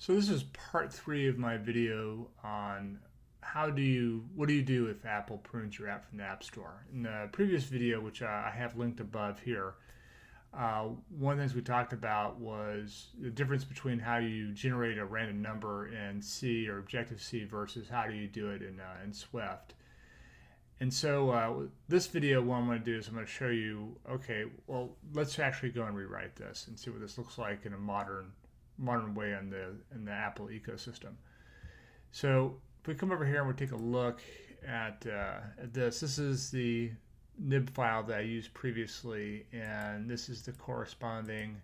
So this is part 3 of my video on what do you do if Apple prunes your app from the App Store. In the previous video, which I have linked above here, one of the things we talked about was the difference between how you generate a random number in C or Objective-C versus how do you do it in Swift. And so this video, what I'm going to do is I'm going to show you, okay, well, let's actually go and rewrite this and see what this looks like in a modern way in the Apple ecosystem. So if we come over here and we take a look at this is the nib file that I used previously, and this is the corresponding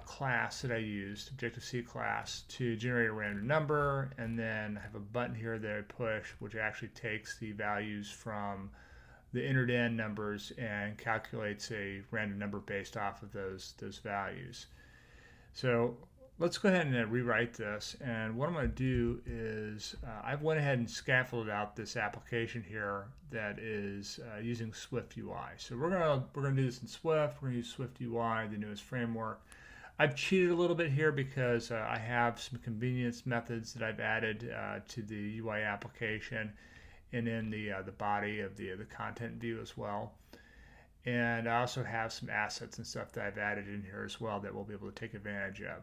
class that I used, Objective-C class, to generate a random number, and then I have a button here that I push which actually takes the values from the entered in numbers and calculates a random number based off of those values. So let's go ahead and rewrite this, and what I'm going to do is I've went ahead and scaffolded out this application here that is using SwiftUI. So we're going to do this in Swift. We're going to use SwiftUI, the newest framework. I've cheated a little bit here because I have some convenience methods that I've added to the UI application and in the body of the content view as well. And I also have some assets and stuff that I've added in here as well that we'll be able to take advantage of.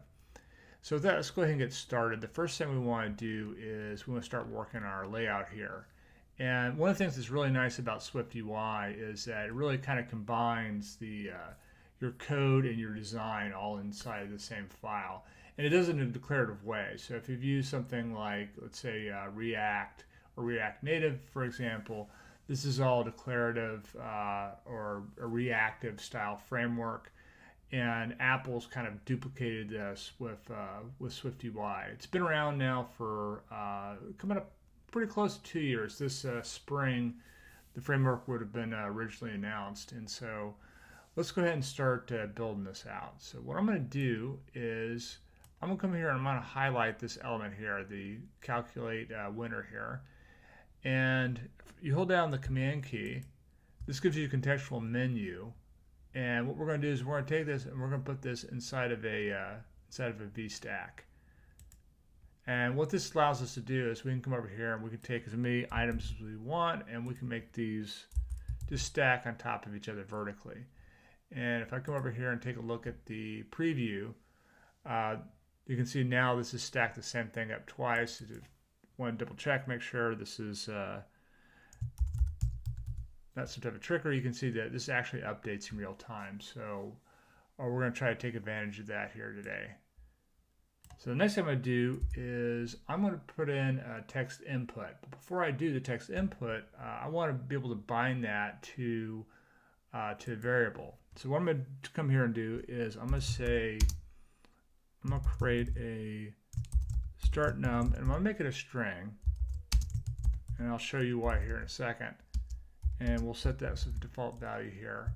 So with that, let's go ahead and get started. The first thing we want to do is we want to start working on our layout here. And one of the things that's really nice about SwiftUI is that it really kind of combines your code and your design all inside of the same file. And it does it in a declarative way. So if you've used something like, let's say, React or React Native, for example, this is all declarative or a reactive style framework. And Apple's kind of duplicated this with SwiftUI. It's been around now for coming up pretty close to 2 years. This spring, the framework would have been originally announced. And so let's go ahead and start building this out. So what I'm going to do is I'm going to come here and I'm going to highlight this element here, the calculate winner here. And if you hold down the command key, this gives you a contextual menu. And what we're going to do is we're going to take this and we're going to put this inside of a VStack. And what this allows us to do is we can come over here and we can take as many items as we want, and we can make these just stack on top of each other vertically. And if I come over here and take a look at the preview, you can see now this is stacked the same thing up twice. I just want to double check, make sure this is not some type of trickery. You can see that this actually updates in real time. So we're going to try to take advantage of that here today. So the next thing I'm going to do is I'm going to put in a text input. But before I do the text input, I want to be able to bind that to a variable. So what I'm going to come here and do is I'm going to say, I'm going to create a start num, and I'm going to make it a string. And I'll show you why here in a second. And we'll set that as the default value here.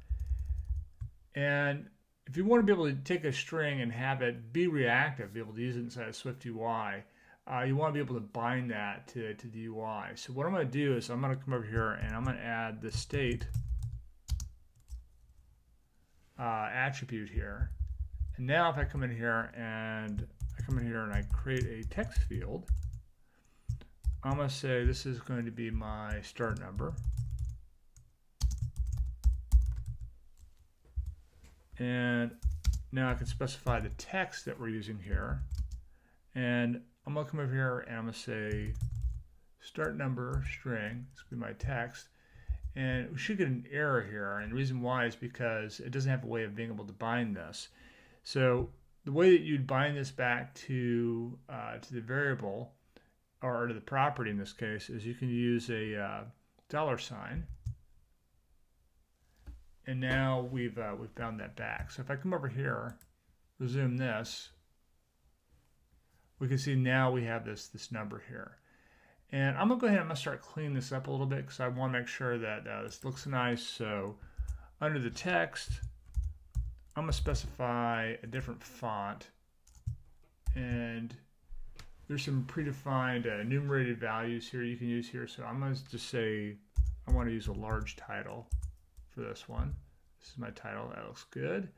And if you want to be able to take a string and have it be reactive, be able to use it inside of SwiftUI, you want to be able to bind that to the UI. So what I'm going to do is I'm going to come over here and I'm going to add the state attribute here. And now if I come in here and I create a text field, I'm going to say this is going to be my start number. And now I can specify the text that we're using here. And I'm going to come over here and I'm going to say start number string. This will be my text. And we should get an error here. And the reason why is because it doesn't have a way of being able to bind this. So the way that you'd bind this back to the variable, or to the property in this case, is you can use a $sign. And now we've bound that back. So if I come over here, resume this, we can see now we have this number here. And I'm gonna go ahead and I'm gonna start cleaning this up a little bit because I want to make sure that this looks nice. So under the text, I'm gonna specify a different font, and there's some predefined enumerated values here you can use here. So I'm gonna just say I want to use a large title for this one. This is my title. That looks good.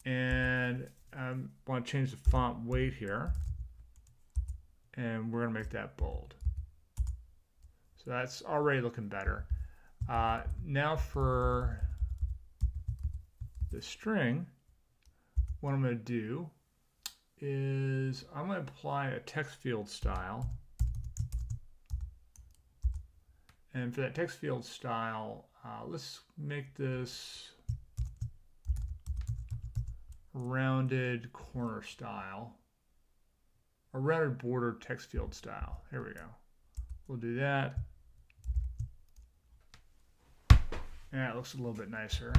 And I want to change the font weight here, and we're going to make that bold. So that's already looking better. Now for the string, what I'm going to do is I'm going to apply a text field style. And for that text field style, let's make this rounded corner style, a rounded border text field style. Here we go. We'll do that. And that looks a little bit nicer.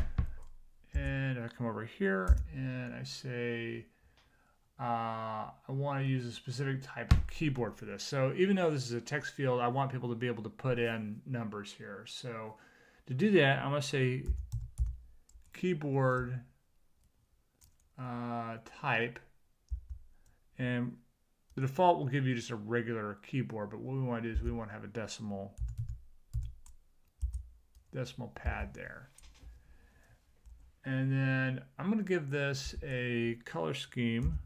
And I come over here and I say, I want to use a specific type of keyboard for this. So even though this is a text field, I want people to be able to put in numbers here. So to do that, I'm going to say keyboard type, and the default will give you just a regular keyboard, but what we want to do is we want to have a decimal pad there. And then I'm going to give this a color scheme,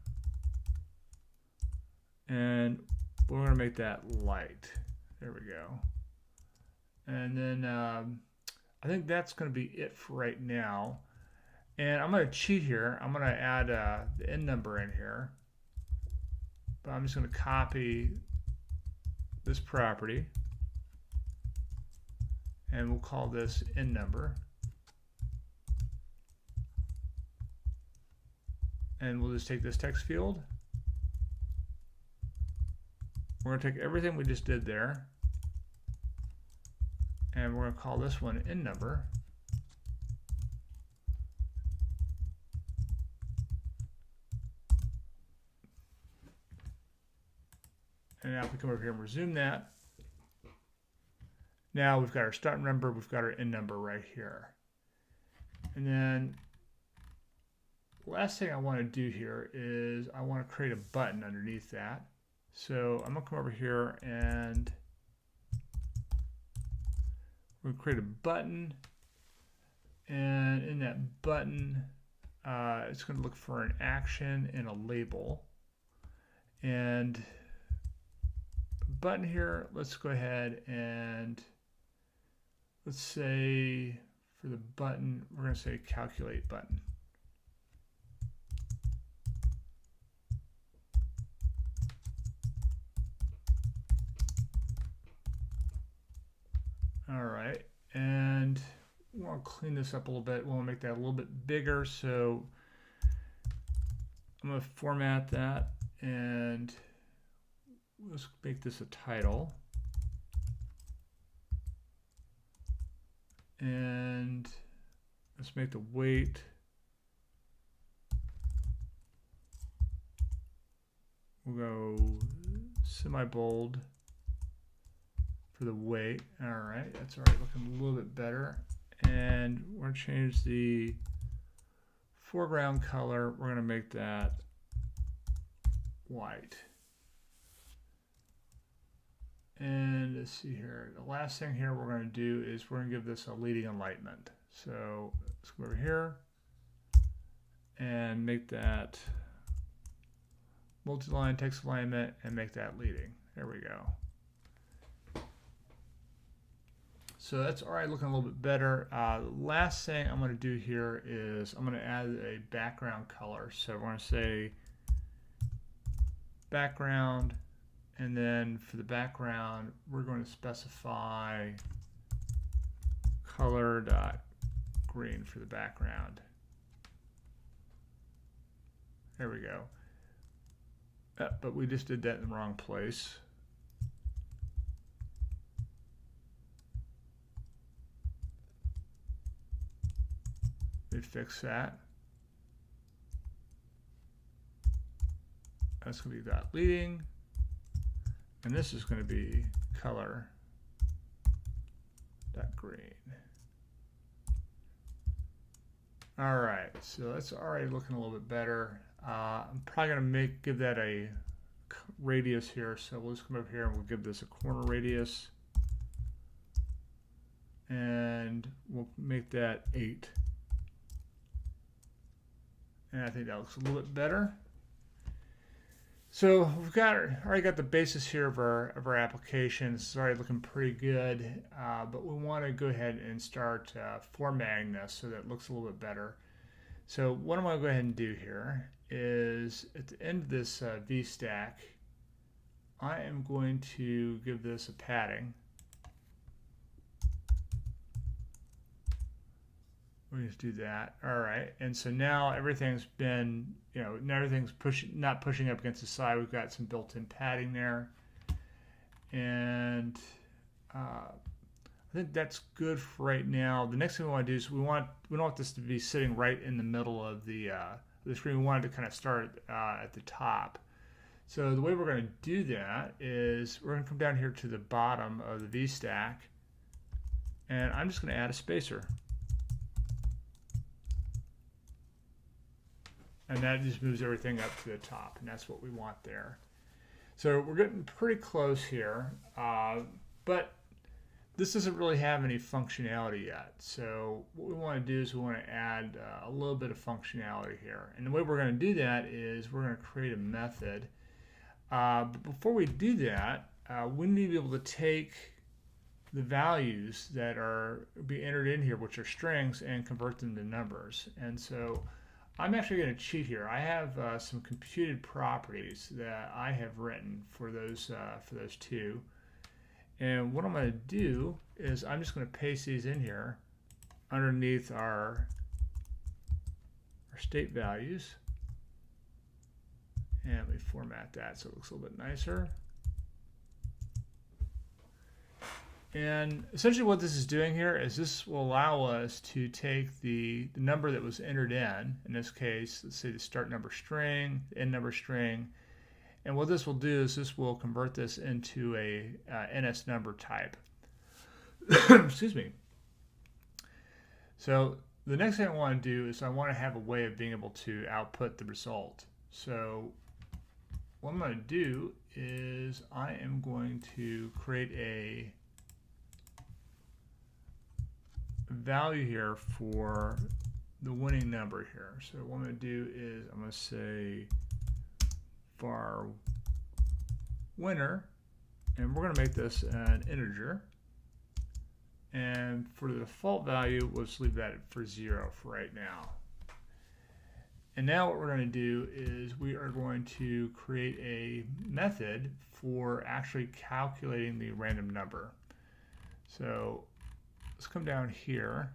and we're going to make that light. There we go. And then I think that's going to be it for right now. And I'm going to cheat here. I'm going to add the end number in here. But I'm just going to copy this property. And we'll call this end number. And we'll just take this text field. We're going to take everything we just did there. And we're going to call this one end number. And now if we come over here and resume that, now we've got our start number, we've got our end number right here. And then the last thing I want to do here is I want to create a button underneath that. So I'm going to come over here and we're going to create a button. And in that button, it's going to look for an action and a label. And button here, let's go ahead and let's say for the button, we're going to say calculate button. All right, and we want to clean this up a little bit. We want to make that a little bit bigger, so I'm going to format that and let's make this a title. And let's make the weight we'll go semi-bold for the weight. All right, that's already looking a little bit better. And we're going to change the foreground color. We're going to make that white. And let's see here. The last thing here we're going to do is we're going to give this a leading alignment. So let's go over here and make that multi-line text alignment and make that leading. There we go. So that's already looking a little bit better. The last thing I'm going to do here is I'm going to add a background color. So we're going to say background. And then for the background, we're going to specify color.green for the background. There we go. But we just did that in the wrong place. Let me fix that. That's going to be dot leading. And this is going to be color.green. All right, so that's already looking a little bit better. I'm probably going to give that a radius here. So we'll just come over here and we'll give this a corner radius. And we'll make that 8. And I think that looks a little bit better. So we've already got the basis here of our application. It's already looking pretty good, but we want to go ahead and start formatting this so that it looks a little bit better. So what I'm going to go ahead and do here is at the end of this VStack, I am going to give this a padding. We just do that. All right, and so now everything's been, now everything's not pushing up against the side. We've got some built-in padding there, and I think that's good for right now. The next thing we want to do is we don't want this to be sitting right in the middle of the screen. We want it to kind of start at the top. So the way we're going to do that is we're going to come down here to the bottom of the VStack, and I'm just going to add a spacer. And that just moves everything up to the top, and that's what we want there. So we're getting pretty close here, but this doesn't really have any functionality yet. So what we want to do is we want to add a little bit of functionality here. And the way we're going to do that is we're going to create a method. But before we do that, we need to be able to take the values that are be entered in here, which are strings, and convert them to numbers. And so I'm actually going to cheat here. I have some computed properties that I have written for those two. And what I'm going to do is I'm just going to paste these in here underneath our state values. And let me format that so it looks a little bit nicer. And essentially what this is doing here is this will allow us to take the number that was entered in this case, let's say the start number string, the end number string, and what this will do is this will convert this into a NS number type. Excuse me. So the next thing I want to do is I want to have a way of being able to output the result. So what I'm going to do is I am going to create a value here for the winning number here. So what I'm going to do is I'm going to say var winner, and we're going to make this an integer, and for the default value we'll just leave that for 0 for right now. And now what we're going to do is we are going to create a method for actually calculating the random number. So let's come down here,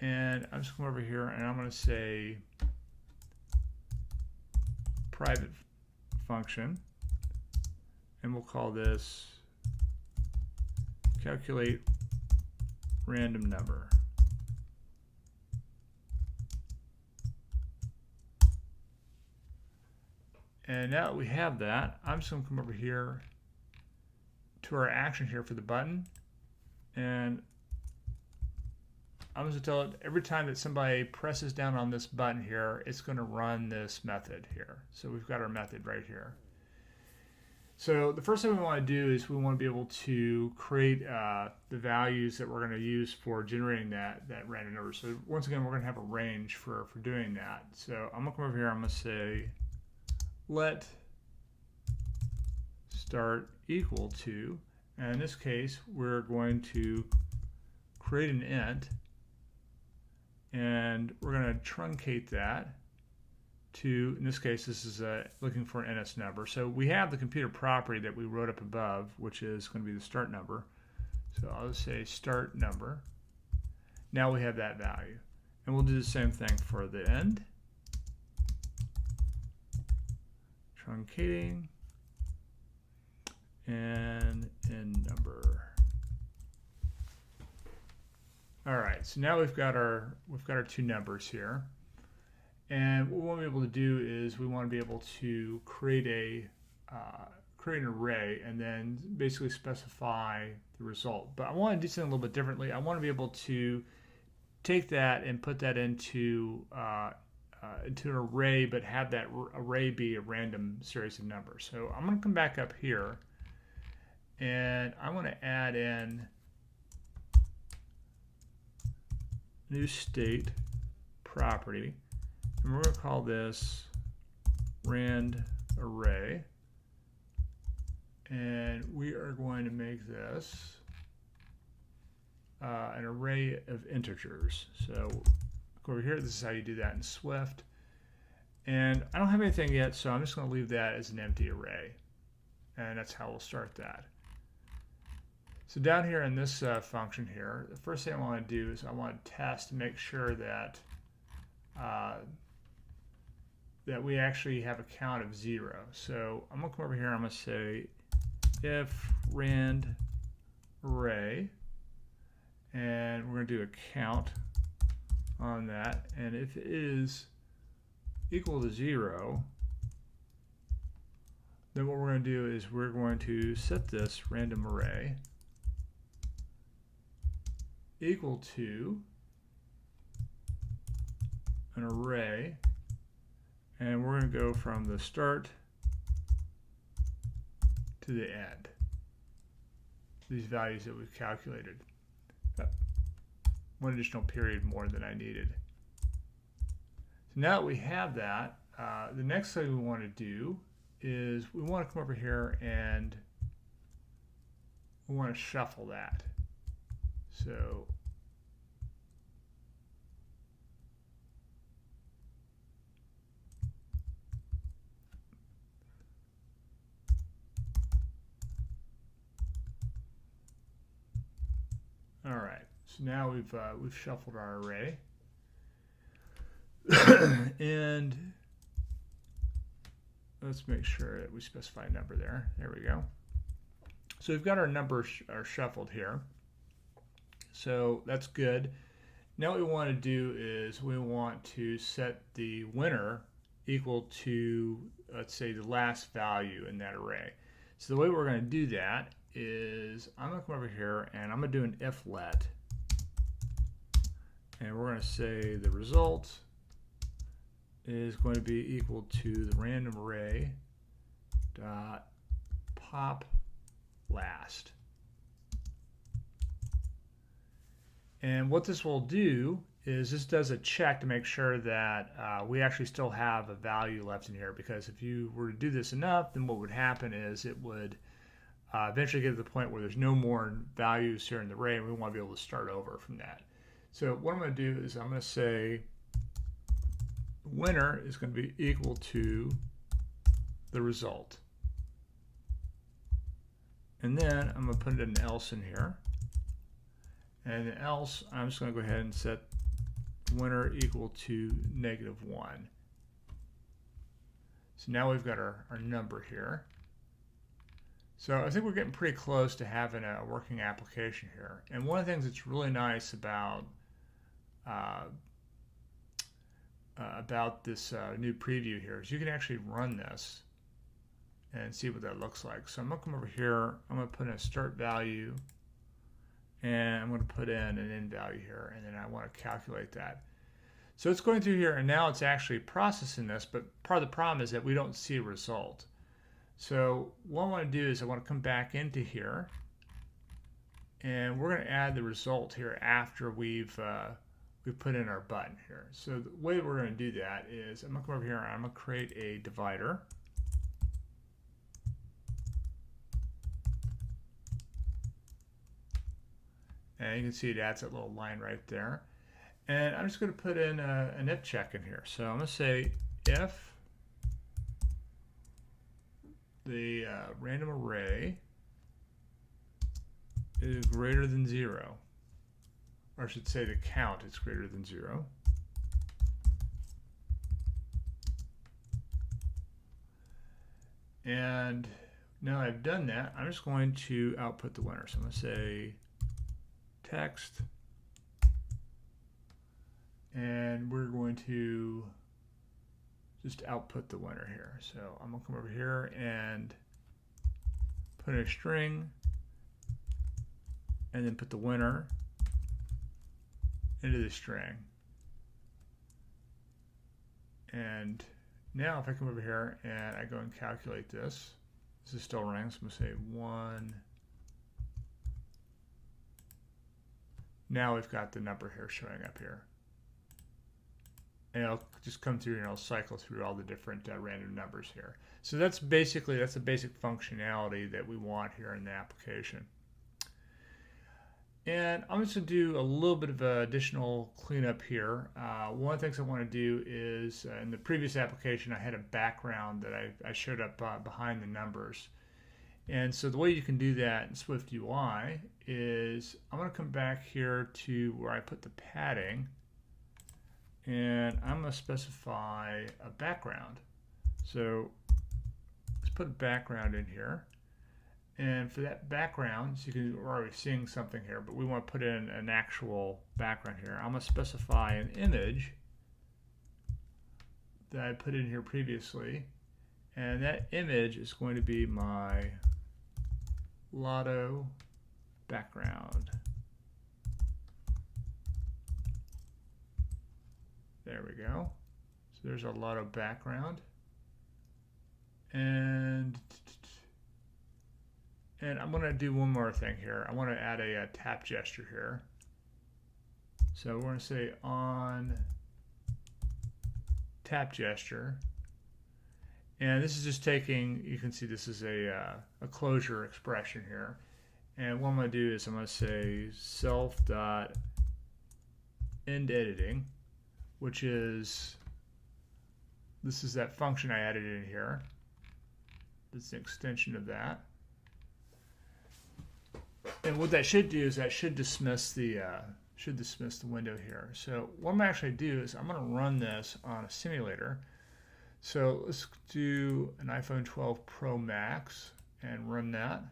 and I'm just going over here and I'm going to say private function, and we'll call this calculate random number. And now that we have that, I'm just going to come over here to our action here for the button, and I'm going to tell it every time that somebody presses down on this button here, it's going to run this method here. So we've got our method right here. So the first thing we want to do is we want to be able to create the values that we're going to use for generating that random number. So once again, we're going to have a range for doing that. So I'm going to come over here, I'm going to say let start equal to, and in this case, we're going to create an int, and we're going to truncate that to, in this case, this is looking for an NS number. So we have the computer property that we wrote up above, which is going to be the start number. So I'll just say start number. Now we have that value. And we'll do the same thing for the end. Truncating and end number. All right, so now we've got our two numbers here, and what we want to be able to do is we want to be able to create an array and then basically specify the result. But I want to do something a little bit differently. I want to be able to take that and put that into an array, but have that array be a random series of numbers. So I'm going to come back up here, and I want to add in new state property, And we're going to call this rand array. And we are going to make this an array of integers. So over here, this is how you do that in Swift. And I don't have anything yet, so I'm just going to leave that as an empty array. And that's how we'll start that. So down here in this function here, the first thing I want to do is I want to test to make sure that that we actually have a count of 0. So I'm going to come over here and I'm going to say if rand array, and we're going to do a count on that, and if it is equal to 0, then what we're going to do is we're going to set this random array equal to an array, and we're going to go from the start to the end, these values that we've calculated. One additional period more than I needed. So now that we have that, the next thing we want to do is we want to come over here and we want to shuffle that. So all right, so now we've shuffled our array. And let's make sure that we specify a number there. There we go. So we've got our numbers are shuffled here. So that's good. Now what we want to do is we want to set the winner equal to, let's say, the last value in that array. So the way we're going to do that is I'm going to come over here and I'm going to do an if let. And we're going to say the result is going to be equal to the random array dot pop last. And what this will do is this does a check to make sure that we actually still have a value left in here, because if you were to do this enough, then what would happen is it would eventually get to the point where there's no more values here in the array, and we want to be able to start over from that. So what I'm going to do is I'm going to say winner is going to be equal to the result. And then I'm going to put an else in here. And else, I'm just going to go ahead and set winner equal to -1. So now we've got our number here. So I think we're getting pretty close to having a working application here. And one of the things that's really nice about this new preview here is you can actually run this and see what that looks like. So I'm going to come over here, I'm going to put in a start value, and I'm going to put in an end value here, and then I want to calculate that. So it's going through here, and now it's actually processing this, but part of the problem is that we don't see a result. So what I want to do is I want to come back into here, and we're going to add the result here after we've put in our button here. So the way we're going to do that is I'm going to come over here and I'm going to create a divider. And you can see it adds that little line right there. And I'm just going to put in an if check in here. So I'm going to say if the random array is greater than 0, or I should say the count is greater than 0. And now I've done that, I'm just going to output the winner. So I'm going to say text, and we're going to just output the winner here. So I'm going to come over here and put in a string, and then put the winner into the string. And now if I come over here and I go and calculate this, this is still running, so I'm going to say 1. Now we've got the number here showing up here. and it'll just come through and it'll cycle through all the different random numbers here. So that's basically, that's the basic functionality that we want here in the application. And I'm just going to do a little bit of additional cleanup here. One of the things I want to do is, in the previous application, I had a background that I showed up behind the numbers. And so the way you can do that in SwiftUI is I'm going to come back here to where I put the padding, and I'm going to specify a background. So let's put a background in here. And for that background, so we're already seeing something here, but we want to put in an actual background here. I'm going to specify an image that I put in here previously, and that image is going to be my Lotto background. There we go. So there's our Lotto background. And I'm going to do one more thing here. I want to add a tap gesture here. So we're going to say on tap gesture. And this is just taking, you can see this is a closure expression here. And what I'm going to do is I'm going to say self.endEditing, which is, this is that function I added in here. This is an extension of that. And what that should do is that should dismiss the window here. So what I'm actually do is I'm going to run this on a simulator. So let's do an iPhone 12 Pro Max and run that.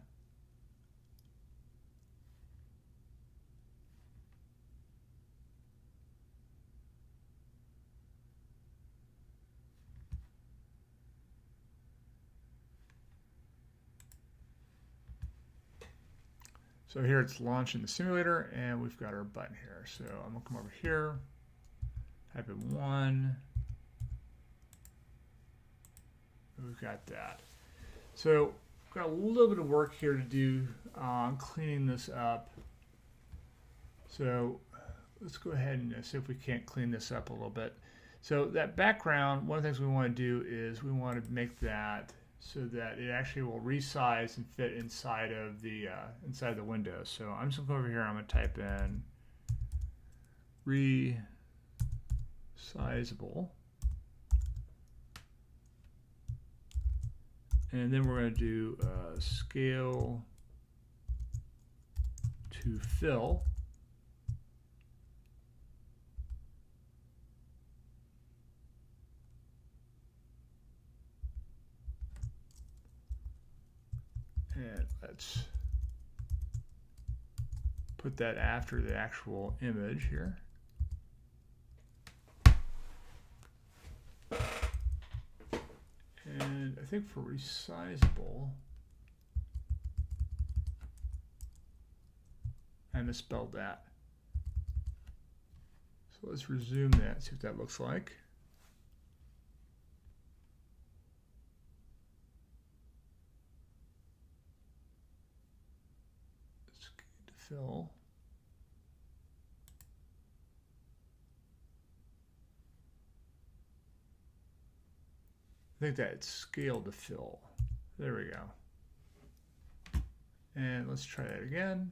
So here it's launching the simulator, and we've got our button here. So I'm going to come over here, type in 1. We've got that. So we've got a little bit of work here to do on cleaning this up. So let's go ahead and see if we can't clean this up a little bit. So that background, one of the things we want to do is we want to make that so that it actually will resize and fit inside of the window. So I'm just going to go over here. I'm going to type in resizable, and then we're going to do scale to fill. And let's put that after the actual image here. And I think for resizable, I misspelled that. So let's resume that, see what that looks like. Fill. I think that's scale to fill. There we go. And let's try that again.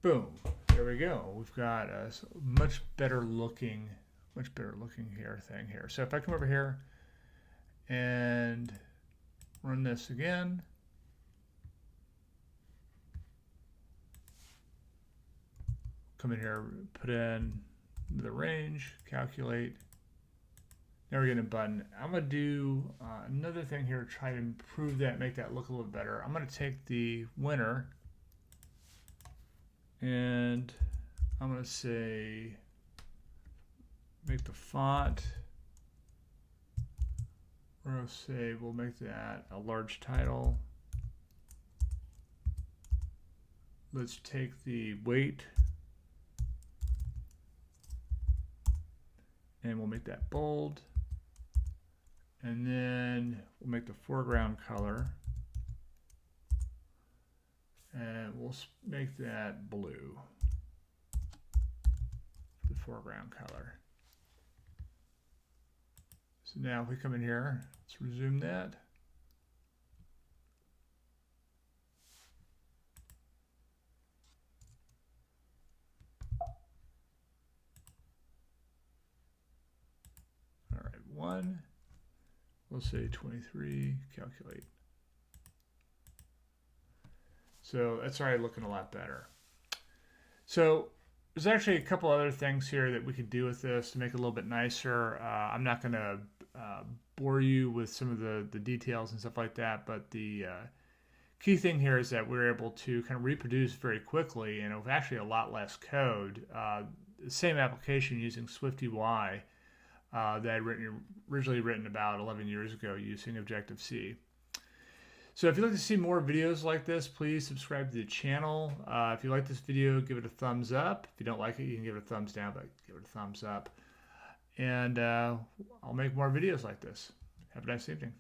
Boom. There we go. We've got a much better looking here thing here. So if I come over here and run this again, come in here, put in the range, calculate. Now we're getting a button. I'm going to do another thing here to try to improve that, make that look a little better. I'm going to take the winner and I'm going to say, make the font, we're going to say we'll make that a large title. Let's take the weight and we'll make that bold, and then we'll make the foreground color and we'll make that blue. foreground color. So now if we come in here, let's resume that. All right, 1, we'll say 23, calculate. So that's already looking a lot better. So there's actually a couple other things here that we could do with this to make it a little bit nicer. I'm not going to bore you with some of the details and stuff like that, but the key thing here is that we're able to kind of reproduce very quickly and with actually a lot less code. The same application using SwiftUI that I'd originally written about 11 years ago using Objective-C. So if you'd like to see more videos like this, please subscribe to the channel. If you like this video, give it a thumbs up. If you don't like it, you can give it a thumbs down, but give it a thumbs up. And I'll make more videos like this. Have a nice evening.